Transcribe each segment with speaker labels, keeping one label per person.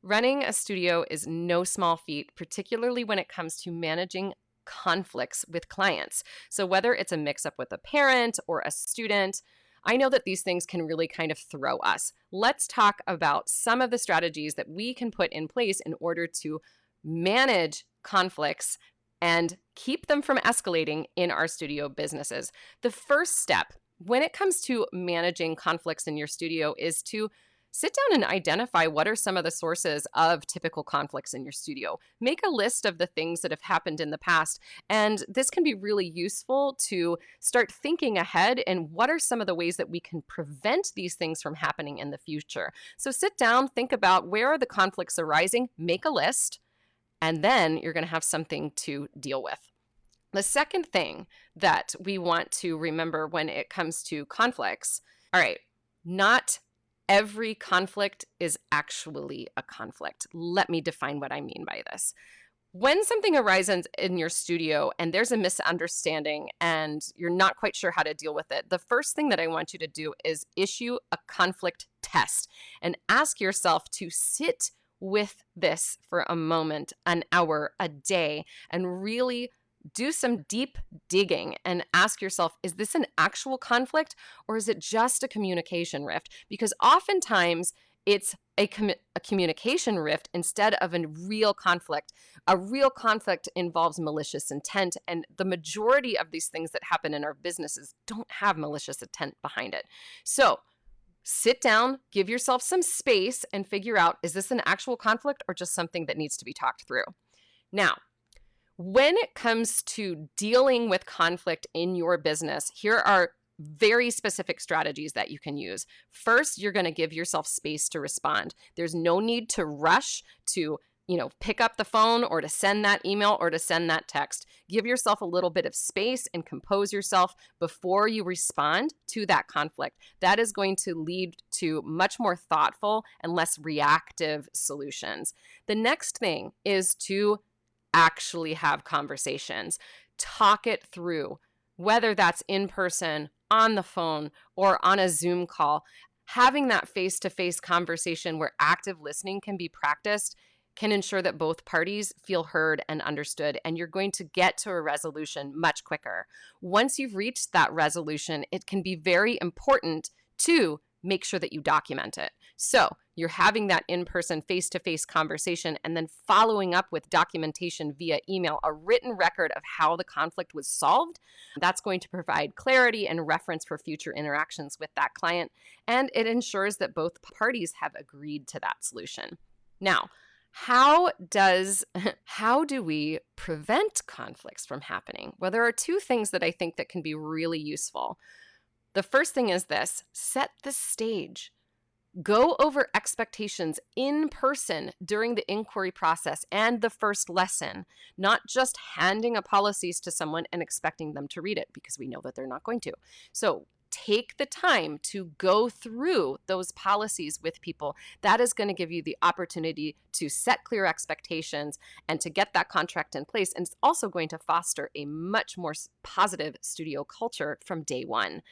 Speaker 1: Running a studio is no small feat, particularly when it comes to managing conflicts with clients. So whether it's a mix-up with a parent or a student, I know that these things can really kind of throw us. Let's talk about some of the strategies that we can put in place in order to manage conflicts and keep them from escalating in our studio businesses. The first step when it comes to managing conflicts in your studio is to sit down and identify what are some of the sources of typical conflicts in your studio. Make a list of the things that have happened in the past, and this can be really useful to start thinking ahead and what are some of the ways that we can prevent these things from happening in the future. So sit down, think about where are the conflicts arising, make a list, and then you're going to have something to deal with. The second thing that we want to remember when it comes to conflicts, all right, not every conflict is actually a conflict. Let me define what I mean by this. When something arises in your studio and there's a misunderstanding and you're not quite sure how to deal with it, the first thing that I want you to do is issue a conflict test and ask yourself to sit with this for a moment, an hour, a day, and really do some deep digging and ask yourself, is this an actual conflict or is it just a communication rift? Because oftentimes it's a communication rift instead of a real conflict. A real conflict involves malicious intent, and the majority of these things that happen in our businesses don't have malicious intent behind it. So sit down, give yourself some space, and figure out, is this an actual conflict or just something that needs to be talked through? Now, when it comes to dealing with conflict in your business, here are very specific strategies that you can use. First, you're going to give yourself space to respond. There's no need to rush to, pick up the phone or to send that email or to send that text. Give yourself a little bit of space and compose yourself before you respond to that conflict. That is going to lead to much more thoughtful and less reactive solutions. The next thing is to actually have conversations. Talk it through, whether that's in person, on the phone, or on a Zoom call. Having that face-to-face conversation where active listening can be practiced can ensure that both parties feel heard and understood, and you're going to get to a resolution much quicker. Once you've reached that resolution, it can be very important to make sure that you document it. So you're having that in-person, face-to-face conversation and then following up with documentation via email, a written record of how the conflict was solved. That's going to provide clarity and reference for future interactions with that client, and it ensures that both parties have agreed to that solution. Now, how do we prevent conflicts from happening? Well, there are two things that I think that can be really useful. The first thing is this: set the stage. Go over expectations in person during the inquiry process and the first lesson, not just handing a policies to someone and expecting them to read it, because we know that they're not going to. So take the time to go through those policies with people. That is going to give you the opportunity to set clear expectations and to get that contract in place. And it's also going to foster a much more positive studio culture from day one.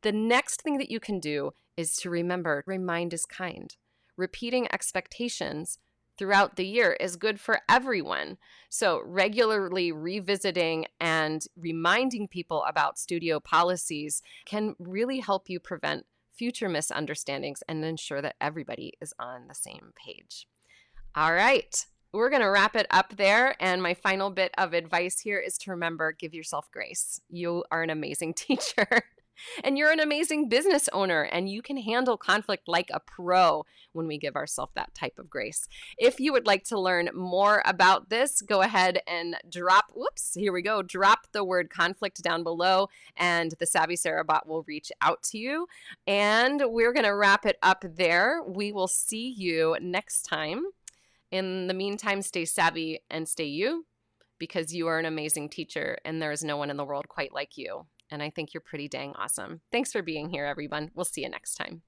Speaker 1: The next thing that you can do is to remember, remind is kind. Repeating expectations throughout the year is good for everyone. So regularly revisiting and reminding people about studio policies can really help you prevent future misunderstandings and ensure that everybody is on the same page. All right, we're going to wrap it up there. And my final bit of advice here is to remember, give yourself grace. You are an amazing teacher. And you're an amazing business owner, and you can handle conflict like a pro when we give ourselves that type of grace. If you would like to learn more about this, go ahead and drop the word conflict down below, and the Savvy Sarah bot will reach out to you. And we're going to wrap it up there. We will see you next time. In the meantime, stay savvy and stay you, because you are an amazing teacher, and there is no one in the world quite like you. And I think you're pretty dang awesome. Thanks for being here, everyone. We'll see you next time.